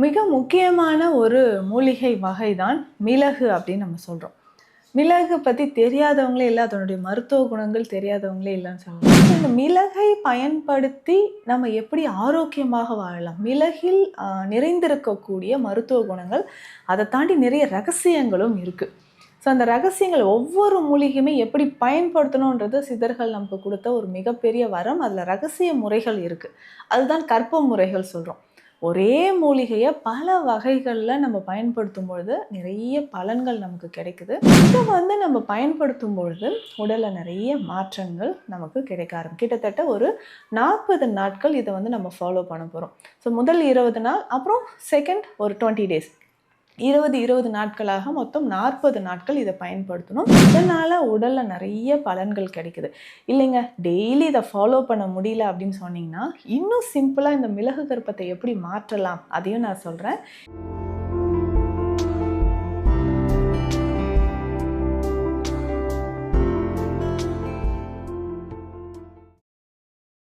மிக முக்கியமான ஒரு மூலிகை வகை தான் மிளகு அப்படின்னு நம்ம சொல்கிறோம். மிளகு பற்றி தெரியாதவங்களே இல்லை, அதனுடைய மருத்துவ குணங்கள் தெரியாதவங்களே இல்லைன்னு சொல்லலாம். இந்த மிளகை பயன்படுத்தி நம்ம எப்படி ஆரோக்கியமாக வாழலாம்? மிளகில் நிறைந்திருக்கக்கூடிய மருத்துவ குணங்கள், அதை தாண்டி நிறைய ரகசியங்களும் இருக்குது. ஸோ அந்த ரகசியங்கள் ஒவ்வொரு மூலிகையுமே எப்படி பயன்படுத்தணுன்றது சித்தர்கள் நமக்கு கொடுத்த ஒரு மிகப்பெரிய வரம். அதில் ரகசிய முறைகள் இருக்குது. அதுதான் கற்ப முறைகள் சொல்கிறோம். ஒரே மூலிகையை பல வகைகளில் நம்ம பயன்படுத்தும் பொழுது நிறைய பலன்கள் நமக்கு கிடைக்குது. இதை நம்ம பயன்படுத்தும் பொழுது உடலில் நிறைய மாற்றங்கள் நமக்கு கிடைக்க ஆரம்பிக்கும். கிட்டத்தட்ட ஒரு 40 நாட்கள் இதை நம்ம ஃபாலோ பண்ண போகிறோம். ஸோ முதல் 20 நாள், அப்புறம் செகண்ட் ஒரு 20 டேஸ், 20 நாட்களாக மொத்தம் 40 நாட்கள் இதை பயன்படுத்தணும். இதனால் உடலில் நிறைய பலன்கள் கிடைக்குது. இல்லைங்க, டெய்லி இதை ஃபாலோ பண்ண முடியல அப்படின்னு சொன்னீங்கன்னா, இன்னும் சிம்பிளாக இந்த மிளகு கற்பத்தை எப்படி மாற்றலாம் அதையும் நான் சொல்கிறேன்.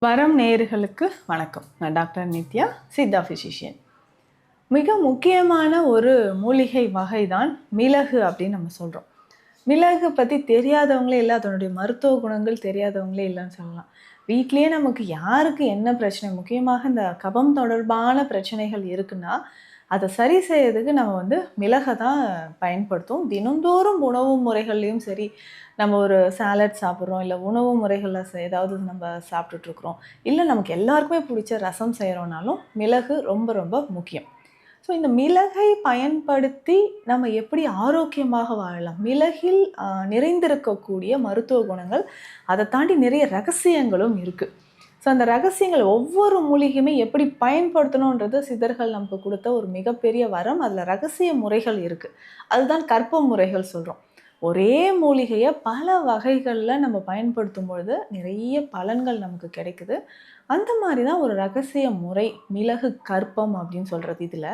வரம் நேயர்களுக்கு வணக்கம். நான் டாக்டர் நித்யா, சித்தா ஃபிசிஷியன். மிக முக்கியமான ஒரு மூலிகை வகை தான் மிளகு அப்படின்னு நம்ம சொல்கிறோம். மிளகு பற்றி தெரியாதவங்களே இல்லை, அதனுடைய மருத்துவ குணங்கள் தெரியாதவங்களே இல்லைன்னு சொல்லலாம். வீட்லேயே நமக்கு யாருக்கு என்ன பிரச்சனை, முக்கியமாக இந்த கபம் தொடர்பான பிரச்சனைகள் இருக்குன்னா அதை சரி செய்யறதுக்கு நம்ம மிளகை தான் பயன்படுத்தும். தினந்தோறும் உணவு முறைகள்லையும் சரி, நம்ம ஒரு சாலட் சாப்பிட்றோம், இல்லை உணவு முறைகளில் ஏதாவது நம்ம சாப்பிட்டுட்ருக்குறோம், இல்லை நமக்கு எல்லாருக்குமே பிடிச்ச ரசம் செய்கிறோன்னாலும் மிளகு ரொம்ப ரொம்ப முக்கியம். ஸோ இந்த மிளகை பயன்படுத்தி நம்ம எப்படி ஆரோக்கியமாக வாழலாம்? மிளகில் நிறைந்திருக்கக்கூடிய மருத்துவ குணங்கள், அதை தாண்டி நிறைய ரகசியங்களும் இருக்குது. ஸோ அந்த ரகசியங்கள் ஒவ்வொரு மூலிகையுமே எப்படி பயன்படுத்தணுன்றது சித்தர்கள் நமக்கு கொடுத்த ஒரு மிகப்பெரிய வரம். அதில் ரகசிய முறைகள் இருக்குது. அதுதான் கற்ப முறைகள் சொல்கிறோம். ஒரே மூலிகையை பல வகைகளில் நம்ம பயன்படுத்தும் பொழுது நிறைய பலன்கள் நமக்கு கிடைக்குது. அந்த மாதிரி தான் ஒரு ரகசிய முறை மிளகு கற்பம் அப்படின்னு சொல்கிறது. இதில்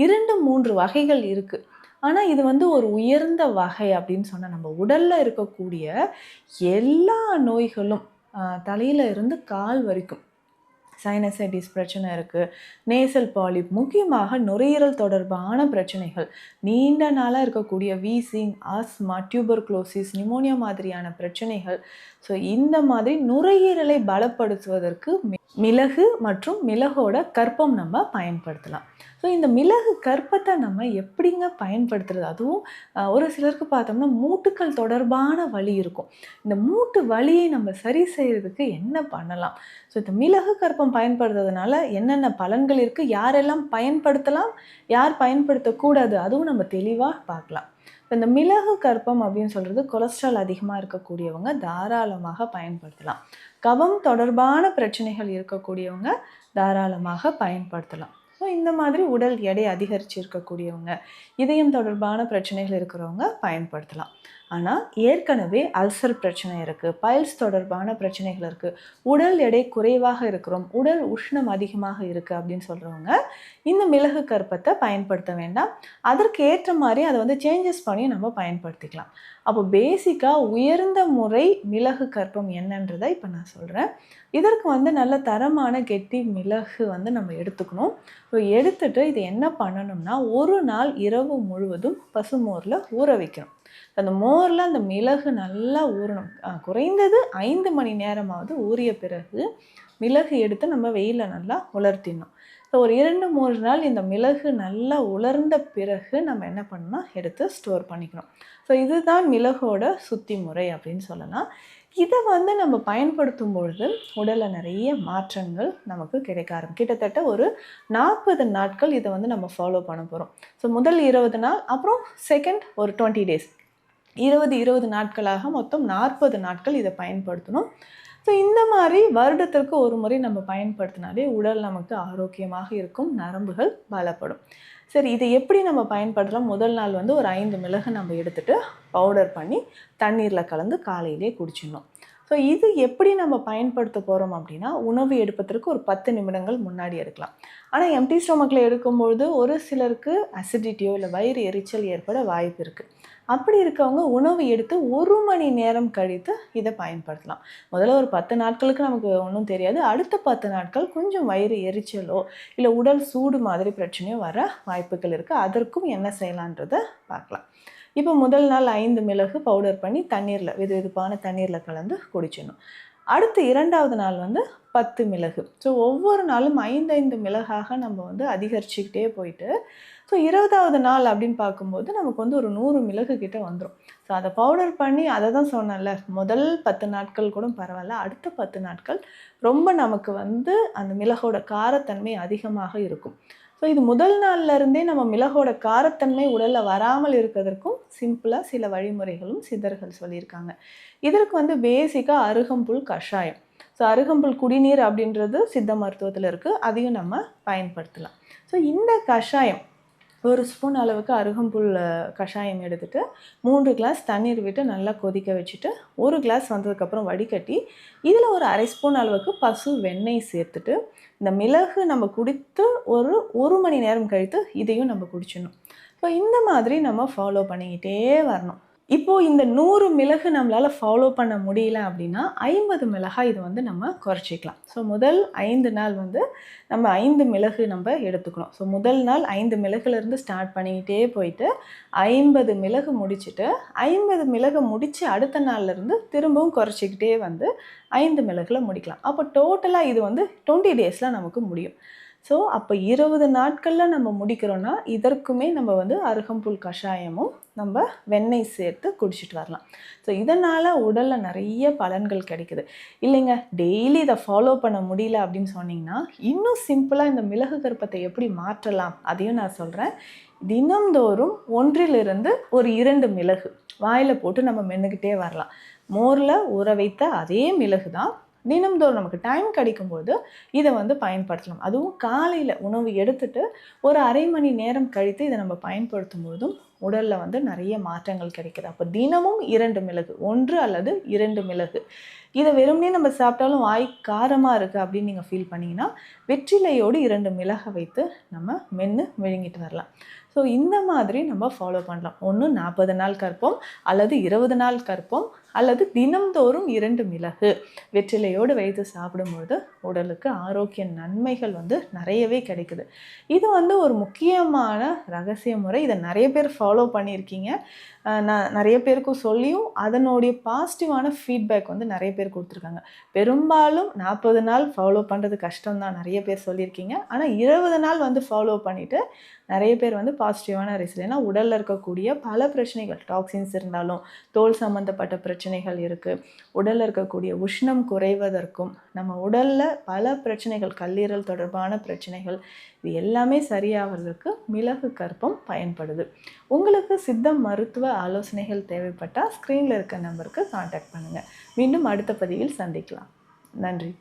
2-3 வகைகள் இருக்குது. ஆனால் இது ஒரு உயர்ந்த வகை அப்படின்னு சொன்னால், நம்ம உடலில் இருக்கக்கூடிய எல்லா நோய்களும், தலையில் இருந்து கால் வரைக்கும், சைனசைட்டிஸ் பிரச்சனை இருக்குது, நேசல் பாலிப், முக்கியமாக நுரையீரல் தொடர்பான பிரச்சனைகள், நீண்ட நாளாக இருக்கக்கூடிய வீசிங், ஆஸ்மா, டியூபர்குலோசிஸ், நிமோனியா மாதிரியான பிரச்சனைகள். ஸோ இந்த மாதிரி நுரையீரலை பலப்படுத்துவதற்கு மிளகு மற்றும் மிளகோட கற்பம் நம்ம பயன்படுத்தலாம். ஸோ இந்த மிளகு கற்பத்தை நம்ம எப்படிங்க பயன்படுத்துறது? அதுவும் ஒரு சிலருக்கு பார்த்தோம்னா மூட்டுக்கள் தொடர்பான வலி இருக்கும். இந்த மூட்டு வலியை நம்ம சரி செய்கிறதுக்கு என்ன பண்ணலாம்? ஸோ இந்த மிளகு கற்பம் பயன்படுத்துறதுனால என்னென்ன பலன்கள் இருக்குது, யாரெல்லாம் பயன்படுத்தலாம், யார் பயன்படுத்தக்கூடாது, அதுவும் நம்ம தெளிவாக பார்க்கலாம். இந்த மிளகு கற்பம் அப்படின்னு சொல்கிறது, கொலஸ்ட்ரால் அதிகமாக இருக்கக்கூடியவங்க தாராளமாக பயன்படுத்தலாம். கபம் தொடர்பான பிரச்சனைகள் இருக்கக்கூடியவங்க தாராளமாக பயன்படுத்தலாம். ஸோ இந்த மாதிரி உடல் எடை அதிகரித்து இருக்கக்கூடியவங்க, இதயம் தொடர்பான பிரச்சனைகள் இருக்கிறவங்க பயன்படுத்தலாம். ஆனால் ஏற்கனவே அல்சர் பிரச்சனை இருக்குது, பைல்ஸ் தொடர்பான பிரச்சனைகள் இருக்குது, உடல் எடை குறைவாக இருக்கிறோம், உடல் உஷ்ணம் அதிகமாக இருக்குது அப்படின்னு சொல்கிறவங்க இந்த மிளகு கற்பத்தை பயன்படுத்த வேண்டாம். அதற்கு ஏற்ற மாதிரி அதை சேஞ்சஸ் பண்ணி நம்ம பயன்படுத்திக்கலாம். அப்போ பேசிக்காக உயர்ந்த முறை மிளகு கற்பம் என்னன்றதை இப்போ நான் சொல்கிறேன். இதற்கு நல்ல தரமான கெட்டி மிளகு நம்ம எடுத்துக்கணும். ஸோ எடுத்துட்டு இது என்ன பண்ணணும்னா, ஒரு நாள் இரவு முழுவதும் பசுமோரில் ஊற வைக்கணும். அந்த மோரில் அந்த மிளகு நல்லா ஊறணும். குறைந்தது 5 மணி நேரமாவது ஊறிய பிறகு மிளகு எடுத்து நம்ம வெயிலில் நல்லா உலர்த்திடணும். ஸோ ஒரு 2-3 நாள் இந்த மிளகு நல்லா உலர்ந்த பிறகு நம்ம என்ன பண்ணணும்னா எடுத்து ஸ்டோர் பண்ணிக்கணும். ஸோ இதுதான் மிளகோட சுத்தி முறை அப்படின்னு சொல்லலாம். இதை நம்ம பயன்படுத்தும் பொழுது உடலில் நிறைய மாற்றங்கள் நமக்கு கிடைக்க ஆரம்பிக்கும். கிட்டத்தட்ட ஒரு 40 நாட்கள் இதை நம்ம ஃபாலோ பண்ண போகிறோம். ஸோ முதல் 20 நாள், அப்புறம் செகண்ட் ஒரு 20 டேஸ், 20 நாட்களாக மொத்தம் 40 நாட்கள் இதை பயன்படுத்தணும். ஸோ இந்த மாதிரி வருடத்திற்கு ஒரு முறை நம்ம பயன்படுத்தினாலே உடல் நமக்கு ஆரோக்கியமாக இருக்கும், நரம்புகள் பலப்படும். சரி, இதை எப்படி நம்ம பயன்படுத்தலாம்? முதல் நாள் ஒரு 5 மிளகு நம்ம எடுத்துகிட்டு பவுடர் பண்ணி தண்ணீரில் கலந்து காலையிலே குடிச்சிடணும். ஸோ இது எப்படி நம்ம பயன்படுத்த போகிறோம் அப்படின்னா, உணவு எடுப்பதற்கு ஒரு 10 நிமிடங்கள் முன்னாடி எடுக்கலாம். ஆனால் எம்டி ஸ்டொமக்கில் எடுக்கும்பொழுது ஒரு சிலருக்கு அசிடிட்டியோ இல்லை வயிறு எரிச்சல் ஏற்பட வாய்ப்பு இருக்குது. அப்படி இருக்கவங்க உணவு எடுத்து 1 மணி நேரம் கழித்து இதை பயன்படுத்தலாம். முதல்ல ஒரு 10 நாட்களுக்கு நமக்கு ஒன்றும் தெரியாது. அடுத்த 10 நாட்கள் கொஞ்சம் வயிறு எரிச்சலோ இல்லை உடல் சூடு மாதிரி பிரச்சனையோ வர வாய்ப்புகள் இருக்குது. அதற்கும் என்ன செய்யலான்றதை பார்க்கலாம். இப்போ முதல் நாள் 5 மிளகு பவுடர் பண்ணி தண்ணீரில் வெதுவெதுப்பான தண்ணீரில் கலந்து குடிச்சிடணும். அடுத்து 2வது நாள் 10 மிளகு. ஸோ ஒவ்வொரு நாளும் 5 மிளகாக நம்ம அதிகரிச்சுக்கிட்டே போயிட்டு, ஸோ 20வது நாள் அப்படின்னு பார்க்கும்போது நமக்கு ஒரு 100 மிளகு கிட்ட வந்துடும். ஸோ அதை பவுடர் பண்ணி அதை தான் சொன்னேன்ல, முதல் 10 நாட்கள் கூட பரவாயில்ல, அடுத்த 10 நாட்கள் ரொம்ப நமக்கு அந்த மிளகோட காரத்தன்மை அதிகமாக இருக்கும். ஸோ இது முதல் நாள்லேருந்தே நம்ம மிளகோட காரத்தன்மை உடலில் வராமல் இருக்கிறதுக்கும் சிம்பிளாக சில வழிமுறைகளும் சித்தர்கள் சொல்லியிருக்காங்க. இதற்கு பேசிக்காக அருகம்புல் கஷாயம். ஸோ அருகம்புல் குடிநீர் அப்படின்றது சித்த மருத்துவத்தில் இருக்குது, அதையும் நம்ம பயன்படுத்தலாம். ஸோ இந்த கஷாயம் 1 ஸ்பூன் அளவுக்கு அருகம்புல் கஷாயம் எடுத்துகிட்டு 3 கிளாஸ் தண்ணீர் விட்டு நல்லா கொதிக்க வச்சுட்டு 1 கிளாஸ் வந்ததுக்கப்புறம் வடிகட்டி இதில் ஒரு 1/2 ஸ்பூன் அளவுக்கு பசு வெண்ணெய் சேர்த்துட்டு இந்த மிளகு நம்ம குடித்து ஒரு மணி நேரம் கழித்து இதையும் நம்ம குடிச்சிடணும். ஸோ இந்த மாதிரி நம்ம ஃபாலோ பண்ணிக்கிட்டே வரணும். இப்போது இந்த 100 மிளகு நம்மளால் ஃபாலோ பண்ண முடியல அப்படின்னா 50 மிளகாய் இது நம்ம குறைச்சிக்கலாம். ஸோ முதல் 5 நாள் நம்ம 5 மிளகு நம்ம எடுத்துக்கணும். ஸோ முதல் நாள் 5 மிளகுலேருந்து ஸ்டார்ட் பண்ணிக்கிட்டே போயிட்டு 50 மிளகு முடிச்சுட்டு 50 மிளகு முடித்து அடுத்த நாள்லேருந்து திரும்பவும் குறைச்சிக்கிட்டே 5 மிளகுல முடிக்கலாம். அப்போ டோட்டலாக இது 20 டேஸில் நமக்கு முடியும். ஸோ அப்போ 20 நாட்களில் நம்ம முடிக்கிறோன்னா இதற்குமே நம்ம அருகம்புல் கஷாயமும் நம்ம வெண்ணெய் சேர்த்து குடிச்சிட்டு வரலாம். ஸோ இதனால் உடலில் நிறைய பலன்கள் கிடைக்குது. இல்லைங்க டெய்லி இதை ஃபாலோ பண்ண முடியல அப்படின்னு சொன்னிங்கன்னா இன்னும் சிம்பிளாக இந்த மிளகு கருப்பத்தை எப்படி மாற்றலாம் அதையும் நான் சொல்கிறேன். தினம்தோறும் 1லிருந்து ஒரு 2 மிளகு வாயில் போட்டு நம்ம மென்னுக்கிட்டே வரலாம். மோரில் ஊற வைத்த அதே மிளகு தான் தினம்தோறும் நமக்கு டைம் கிடைக்கும்போது இதை பயன்படுத்தலாம். அதுவும் காலையில் உணவு எடுத்துட்டு ஒரு 1/2 மணி நேரம் கழித்து இதை நம்ம பயன்படுத்தும் போதும் உடலில் நிறைய மாற்றங்கள் கிடைக்குது. அப்போ தினமும் 2 மிளகு, 1 அல்லது 2 மிளகு. இதை வெறுமனே நம்ம சாப்பிட்டாலும் வாய் காரமாக இருக்குது அப்படின்னு நீங்கள் ஃபீல் பண்ணிங்கன்னா வெற்றிலையோடு 2 மிளகை வைத்து நம்ம மென்று விழுங்கிட்டு வரலாம். ஸோ இந்த மாதிரி நம்ம ஃபாலோ பண்ணலாம். ஒன்று 40 நாள் கற்போம் அல்லது 20 நாள் கற்போம் அல்லது தினம்தோறும் 2 மிளகு வெற்றிலையோடு வைத்து சாப்பிடும்போது உடலுக்கு ஆரோக்கிய நன்மைகள் நிறையவே கிடைக்குது. இது ஒரு முக்கியமான ரகசிய முறை. இதை நிறைய பேர் ஃபாலோ பண்ணியிருக்கீங்க. நான் நிறைய பேருக்கும் சொல்லியும் அதனுடைய பாசிட்டிவான ஃபீட்பேக் நிறைய பேர் கொடுத்துருக்காங்க. பெரும்பாலும் 40 நாள் ஃபாலோ பண்ணுறது கஷ்டம்தான் நிறைய பேர் சொல்லியிருக்கீங்க. ஆனால் 20 நாள் ஃபாலோ பண்ணிவிட்டு நிறைய பேர் பாசிட்டிவான ரிசல்ட். ஏன்னா உடலில் இருக்கக்கூடிய பல பிரச்சனைகள், டாக்ஸின்ஸ் இருந்தாலும் தோல் சம்மந்தப்பட்ட பிரச்சனைகள் இருக்குது. உடலில் இருக்கக்கூடிய உஷ்ணம் குறைவதற்கும் நம்ம உடலில் பல பிரச்சனைகள், கல்லீரல் தொடர்பான பிரச்சனைகள், இது எல்லாமே சரியாகிறதுக்கு மிளகு கற்பம் பயன்படுது. உங்களுக்கு சித்த மருத்துவ ஆலோசனைகள் தேவைப்பட்டால் ஸ்க்ரீனில் இருக்க நம்பருக்கு கான்டாக்ட் பண்ணுங்கள். மீண்டும் அடுத்த பதிவில் சந்திக்கலாம். நன்றி.